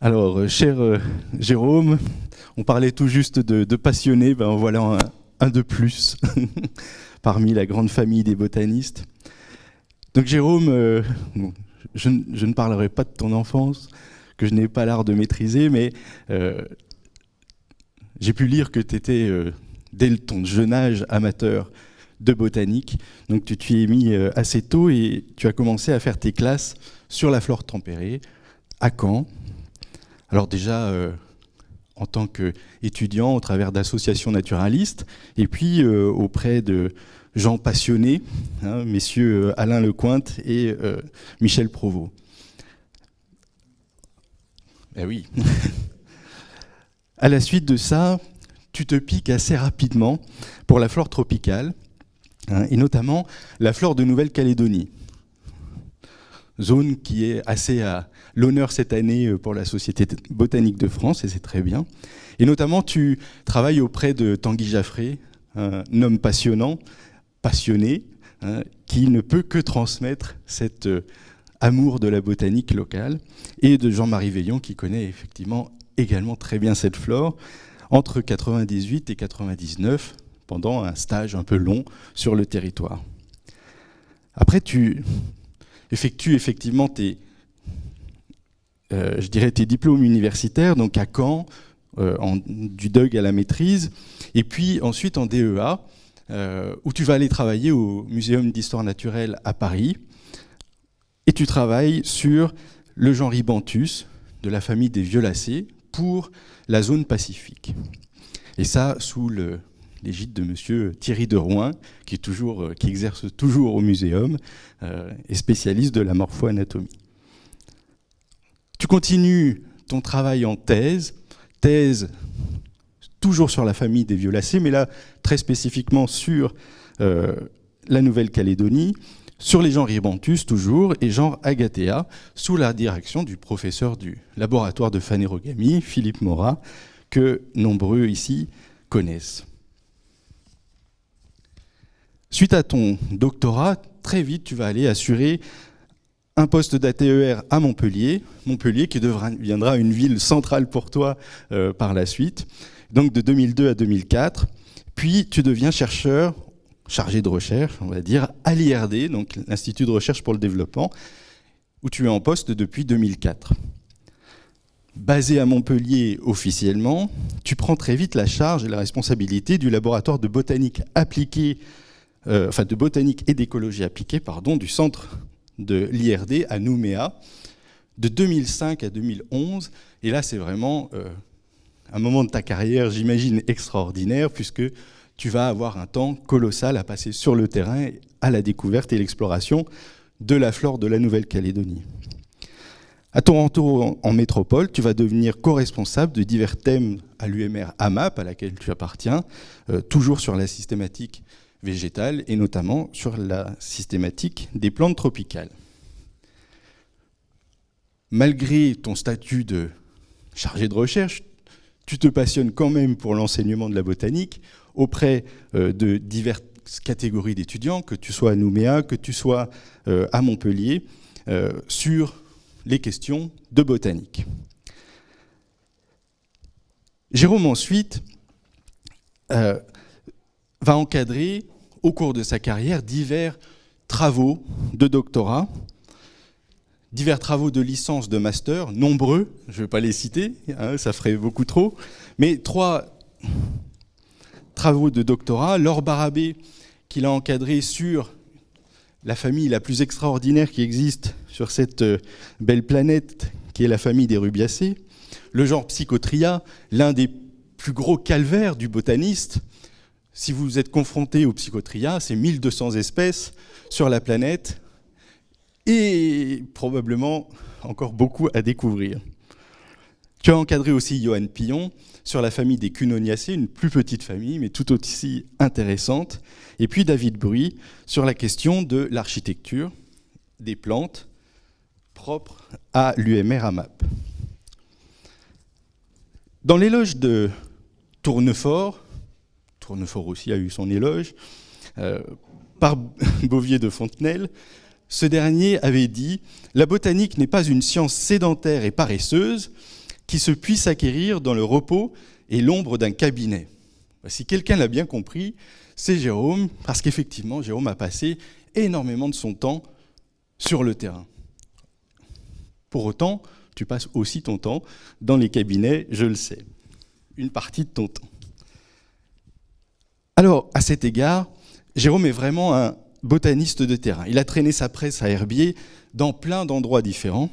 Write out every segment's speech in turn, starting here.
Alors, cher Jérôme, on parlait tout juste de passionnés, ben voilà un de plus parmi la grande famille des botanistes. Donc Jérôme, bon, je ne parlerai pas de ton enfance, que je n'ai pas l'art de maîtriser, mais j'ai pu lire que tu étais, dès ton jeune âge, amateur de botanique. Donc tu t'y es mis assez tôt et tu as commencé à faire tes classes sur la flore tempérée à Caen. Alors déjà, en tant qu'étudiant, au travers d'associations naturalistes, et puis auprès de gens passionnés, hein, messieurs Alain Lecointe et Michel Provost. Eh oui. À la suite de ça, tu te piques assez rapidement pour la flore tropicale, hein, et notamment la flore de Nouvelle-Calédonie. Zone qui est assez à l'honneur cette année pour la Société botanique de France, et c'est très bien. Et notamment, tu travailles auprès de Tanguy Jaffré, un homme passionnant, passionné, hein, qui ne peut que transmettre cet amour de la botanique locale, et de Jean-Marie Veillon, qui connaît effectivement également très bien cette flore, entre 98 et 99, pendant un stage un peu long sur le territoire. Après, tu effectues effectivement tes diplômes universitaires, donc à Caen, du DUG à la maîtrise, et puis ensuite en DEA, où tu vas aller travailler au Muséum d'histoire naturelle à Paris, et tu travailles sur le genre Rhibanthus, de la famille des violacées, pour la zone Pacifique. Et ça, sous l'égide de monsieur Thierry de Rouen, qui exerce toujours au muséum, et spécialiste de la morpho-anatomie. Tu continues ton travail en thèse toujours sur la famille des violacées, mais là très spécifiquement sur la Nouvelle-Calédonie, sur les genres Rhibanthus toujours, et genre Agathea, sous la direction du professeur du laboratoire de phanérogamie, Philippe Morat, que nombreux ici connaissent. Suite à ton doctorat, très vite, tu vas aller assurer un poste d'ATER à Montpellier qui deviendra une ville centrale pour toi par la suite, donc de 2002 à 2004. Puis tu deviens chercheur, chargé de recherche, on va dire, à l'IRD, donc l'Institut de recherche pour le développement, où tu es en poste depuis 2004. Basé à Montpellier officiellement, tu prends très vite la charge et la responsabilité du laboratoire de botanique appliquée, de botanique et d'écologie appliquée, du centre de l'IRD à Nouméa, de 2005 à 2011. Et là, c'est vraiment un moment de ta carrière, j'imagine, extraordinaire, puisque tu vas avoir un temps colossal à passer sur le terrain à la découverte et l'exploration de la flore de la Nouvelle-Calédonie. À ton retour en métropole, tu vas devenir co-responsable de divers thèmes à l'UMR AMAP, à laquelle tu appartiens, toujours sur la systématique végétale et notamment sur la systématique des plantes tropicales. Malgré ton statut de chargé de recherche, tu te passionnes quand même pour l'enseignement de la botanique auprès de diverses catégories d'étudiants, que tu sois à Nouméa, que tu sois à Montpellier, sur les questions de botanique. Jérôme ensuite va encadrer au cours de sa carrière divers travaux de doctorat, divers travaux de licence, de master, nombreux, je ne vais pas les citer, hein, ça ferait beaucoup trop, mais 3 travaux de doctorat, Laure Barabé, qu'il a encadré sur la famille la plus extraordinaire qui existe sur cette belle planète, qui est la famille des rubiacées, le genre Psychotria, l'un des plus gros calvaires du botaniste. Si vous êtes confronté au Psychotria, c'est 1200 espèces sur la planète et probablement encore beaucoup à découvrir. Tu as encadré aussi Johan Pillon sur la famille des Cunoniacées, une plus petite famille, mais tout aussi intéressante. Et puis David Bruy sur la question de l'architecture des plantes propres à l'UMR AMAP. Dans l'éloge de Tournefort aussi a eu son éloge, par Bovier de Fontenelle, ce dernier avait dit « La botanique n'est pas une science sédentaire et paresseuse, qui se puisse acquérir dans le repos et l'ombre d'un cabinet. Si quelqu'un l'a bien compris, c'est Jérôme, parce qu'effectivement, Jérôme a passé énormément de son temps sur le terrain. Pour autant, tu passes aussi ton temps dans les cabinets, je le sais. Une partie de ton temps. Alors, à cet égard, Jérôme est vraiment un botaniste de terrain. Il a traîné sa presse à herbier dans plein d'endroits différents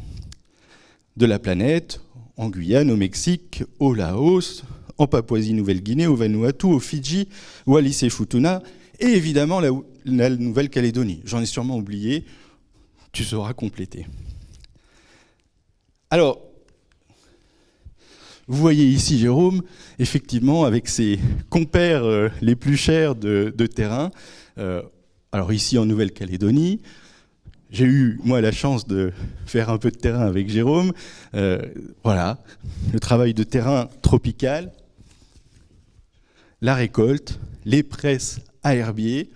de la planète, en Guyane, au Mexique, au Laos, en Papouasie-Nouvelle-Guinée, au Vanuatu, au Fidji, Wallis et Futuna, et évidemment la Nouvelle-Calédonie. J'en ai sûrement oublié, tu sauras compléter. Alors, vous voyez ici Jérôme, effectivement, avec ses compères les plus chers de terrain. Alors ici en Nouvelle-Calédonie, j'ai eu, moi, la chance de faire un peu de terrain avec Jérôme. Voilà, le travail de terrain tropical, la récolte, les presses à herbier,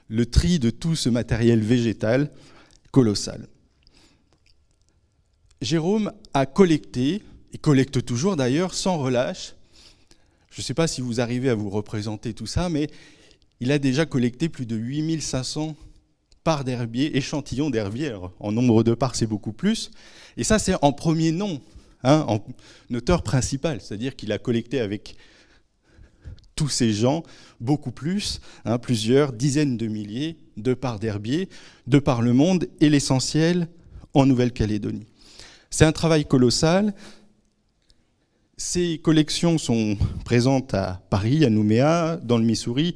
le tri de tout ce matériel végétal colossal. Jérôme a collecté, et collecte toujours d'ailleurs, sans relâche. Je ne sais pas si vous arrivez à vous représenter tout ça, mais il a déjà collecté plus de 8500 parts d'herbier, échantillons d'herbier. En nombre de parts, c'est beaucoup plus. Et ça, c'est en premier nom, hein, en auteur principal, c'est-à-dire qu'il a collecté avec tous ces gens beaucoup plus, hein, plusieurs dizaines de milliers de parts d'herbier de par le monde, et l'essentiel en Nouvelle-Calédonie. C'est un travail colossal. Ces collections sont présentes à Paris, à Nouméa, dans le Missouri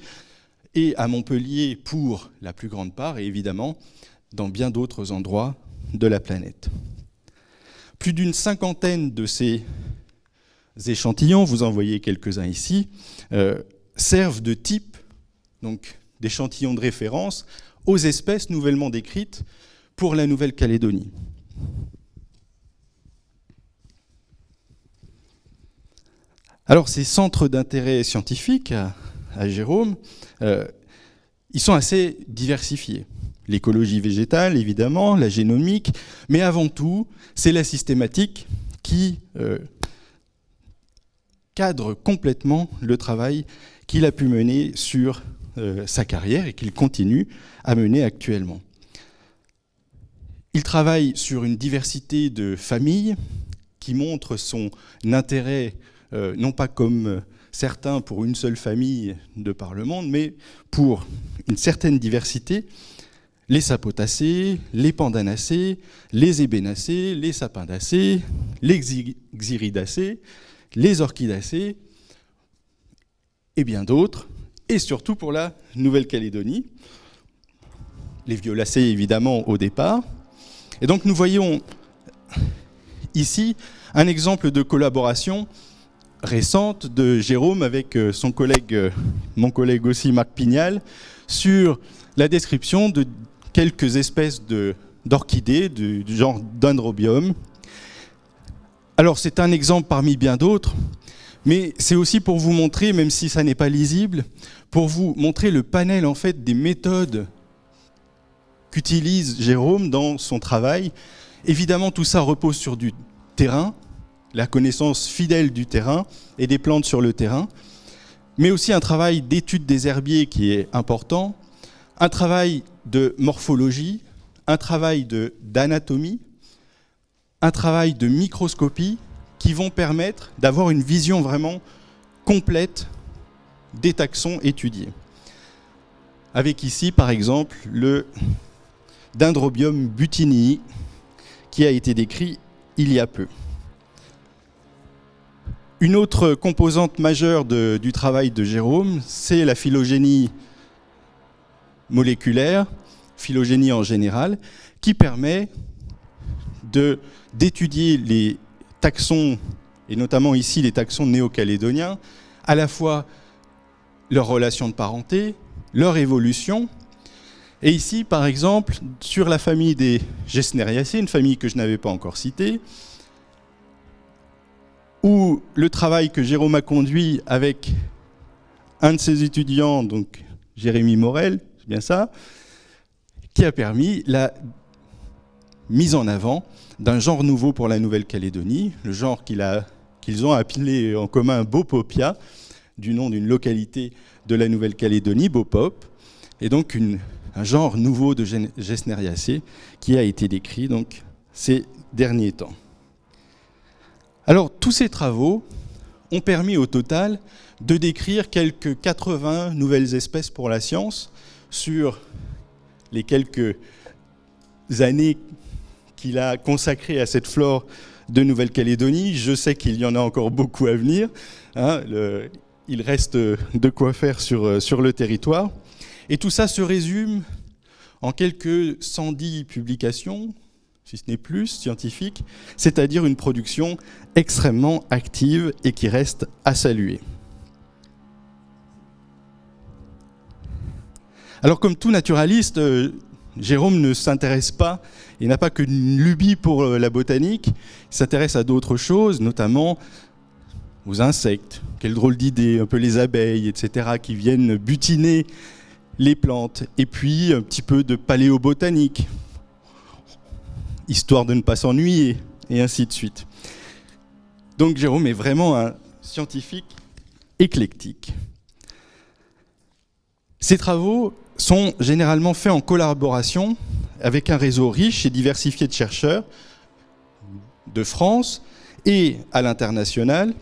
et à Montpellier pour la plus grande part, et évidemment dans bien d'autres endroits de la planète. Plus d'une cinquantaine de ces échantillons, vous en voyez quelques-uns ici, servent de type, donc d'échantillons de référence, aux espèces nouvellement décrites pour la Nouvelle-Calédonie. Alors ces centres d'intérêt scientifique à Jérôme, ils sont assez diversifiés. L'écologie végétale, évidemment, la génomique, mais avant tout, c'est la systématique qui cadre complètement le travail qu'il a pu mener sur sa carrière et qu'il continue à mener actuellement. Il travaille sur une diversité de familles qui montrent son intérêt non pas comme certains pour une seule famille de par le monde, mais pour une certaine diversité, les sapotacées, les pandanacées, les ébénacées, les sapindacées, les xyridacées, les orchidacées, et bien d'autres, et surtout pour la Nouvelle-Calédonie, les violacées évidemment au départ. Et donc nous voyons ici un exemple de collaboration récente de Jérôme avec son collègue, mon collègue aussi Marc Pignal, sur la description de quelques espèces d'orchidées du genre Dendrobium. Alors c'est un exemple parmi bien d'autres, mais c'est aussi pour vous montrer, même si ça n'est pas lisible, pour vous montrer le panel en fait des méthodes qu'utilise Jérôme dans son travail. Évidemment, tout ça repose sur du terrain, la connaissance fidèle du terrain et des plantes sur le terrain, mais aussi un travail d'étude des herbiers qui est important, un travail de morphologie, un travail d'anatomie, un travail de microscopie qui vont permettre d'avoir une vision vraiment complète des taxons étudiés. Avec ici, par exemple, le Dendrobium butinii qui a été décrit il y a peu. Une autre composante majeure du travail de Jérôme, c'est la phylogénie moléculaire, phylogénie en général, qui permet d'étudier les taxons, et notamment ici les taxons néo-calédoniens, à la fois leur relation de parenté, leur évolution. Et ici, par exemple, sur la famille des Gesneriaceae, une famille que je n'avais pas encore citée, où le travail que Jérôme a conduit avec un de ses étudiants, donc Jérémy Morel, c'est bien ça, qui a permis la mise en avant d'un genre nouveau pour la Nouvelle-Calédonie, le genre qu'il qu'ils ont appelé en commun Bopopia, du nom d'une localité de la Nouvelle-Calédonie, Bopop, et donc un genre nouveau de Gesneriacées qui a été décrit donc, ces derniers temps. Alors, tous ces travaux ont permis au total de décrire quelques 80 nouvelles espèces pour la science sur les quelques années qu'il a consacrées à cette flore de Nouvelle-Calédonie. Je sais qu'il y en a encore beaucoup à venir. Hein, il reste de quoi faire sur le territoire. Et tout ça se résume en quelques 110 publications, si ce n'est plus, scientifiques, c'est-à-dire une production extrêmement active et qui reste à saluer. Alors comme tout naturaliste, Jérôme ne s'intéresse pas, il n'a pas qu'une lubie pour la botanique, il s'intéresse à d'autres choses, notamment aux insectes. Quelle drôle d'idée, un peu les abeilles, etc., qui viennent butiner les plantes. Et puis un petit peu de paléobotanique, histoire de ne pas s'ennuyer, et ainsi de suite. Donc Jérôme est vraiment un scientifique éclectique. Ces travaux sont généralement faits en collaboration avec un réseau riche et diversifié de chercheurs de France et à l'international,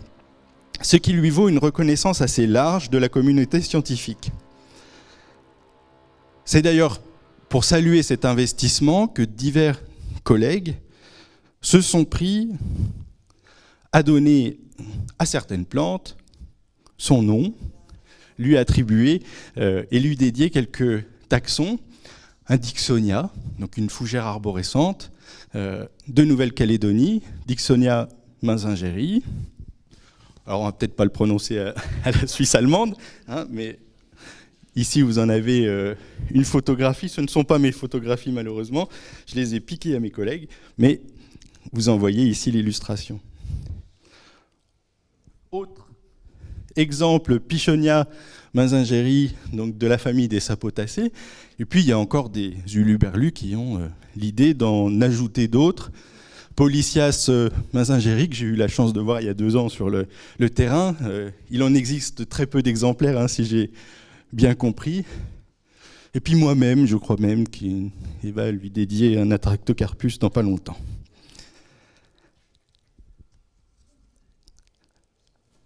ce qui lui vaut une reconnaissance assez large de la communauté scientifique. C'est d'ailleurs pour saluer cet investissement que divers collègues se sont pris à donner à certaines plantes son nom, lui attribuer et lui dédier quelques taxons, un Dicksonia, donc une fougère arborescente de Nouvelle-Calédonie, Dicksonia Mazingeri. Alors on va peut-être pas le prononcer à la Suisse allemande, hein, mais ici vous en avez une photographie. Ce ne sont pas mes photographies malheureusement, je les ai piquées à mes collègues, mais vous en voyez ici l'illustration. Autre exemple, Pichonia Mazingeri, donc de la famille des sapotacées. Et puis il y a encore des uluberlus qui ont l'idée d'en ajouter d'autres. Polycias mazingeri, que j'ai eu la chance de voir il y a 2 ans sur le terrain. Il en existe très peu d'exemplaires, hein, si j'ai bien compris. Et puis moi-même, je crois même qu'il va lui dédier un Atractocarpus dans pas longtemps.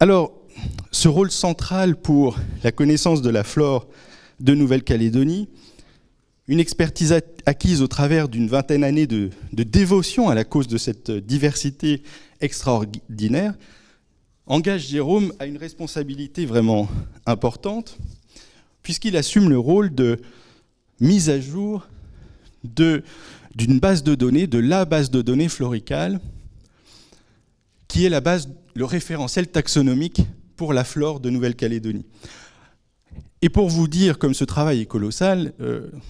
Alors, ce rôle central pour la connaissance de la flore de Nouvelle-Calédonie, une expertise acquise au travers d'une vingtaine d'années de dévotion à la cause de cette diversité extraordinaire, engage Jérôme à une responsabilité vraiment importante, puisqu'il assume le rôle de mise à jour d'une base de données, de la base de données floricale, qui est le référentiel taxonomique pour la flore de Nouvelle-Calédonie. Et pour vous dire comme ce travail est colossal,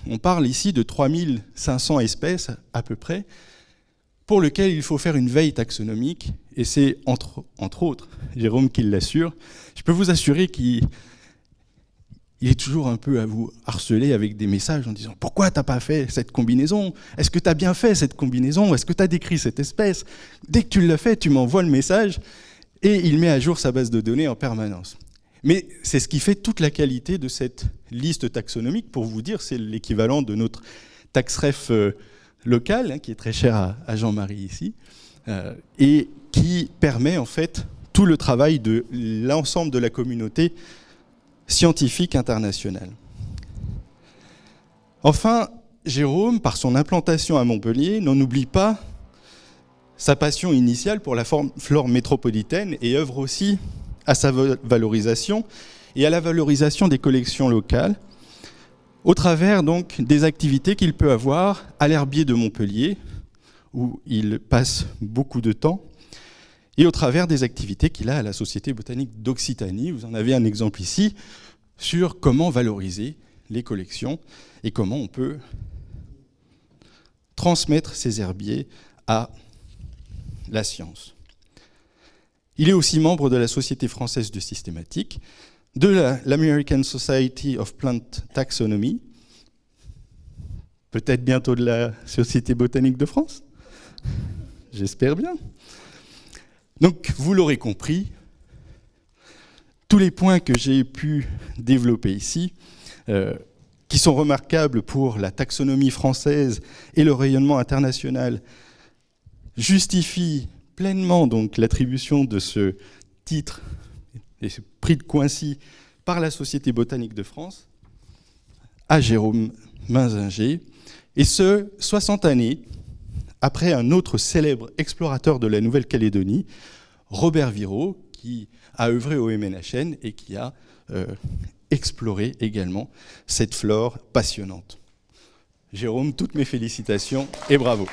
on parle ici de 3500 espèces à peu près, pour lesquelles il faut faire une veille taxonomique, et c'est entre autres Jérôme qui l'assure. Je peux vous assurer qu'il est toujours un peu à vous harceler avec des messages en disant « Pourquoi tu n'as pas fait cette combinaison? Est-ce que tu as bien fait cette combinaison? Est-ce que tu as décrit cette espèce ?» Dès que tu l'as fait, tu m'envoies le message, et il met à jour sa base de données en permanence. Mais c'est ce qui fait toute la qualité de cette liste taxonomique. Pour vous dire, c'est l'équivalent de notre taxref local, hein, qui est très cher à Jean-Marie ici, et qui permet en fait tout le travail de l'ensemble de la communauté scientifique internationale. Enfin, Jérôme, par son implantation à Montpellier, n'en oublie pas sa passion initiale pour la flore métropolitaine et œuvre aussi à sa valorisation et à la valorisation des collections locales, au travers donc des activités qu'il peut avoir à l'herbier de Montpellier, où il passe beaucoup de temps, et au travers des activités qu'il a à la Société botanique d'Occitanie. Vous en avez un exemple ici, sur comment valoriser les collections et comment on peut transmettre ces herbiers à la science. Il est aussi membre de la Société française de systématique, de l'American Society of Plant Taxonomy, peut-être bientôt de la Société botanique de France, j'espère bien, Donc, vous l'aurez compris, tous les points que j'ai pu développer ici, qui sont remarquables pour la taxonomie française et le rayonnement international, justifient pleinement donc l'attribution de ce titre et ce prix de Coincy par la Société botanique de France à Jérôme Mainzinger, et ce, 60 années après un autre célèbre explorateur de la Nouvelle-Calédonie, Robert Virot, qui a œuvré au MNHN et qui a exploré également cette flore passionnante. Jérôme, toutes mes félicitations et bravo.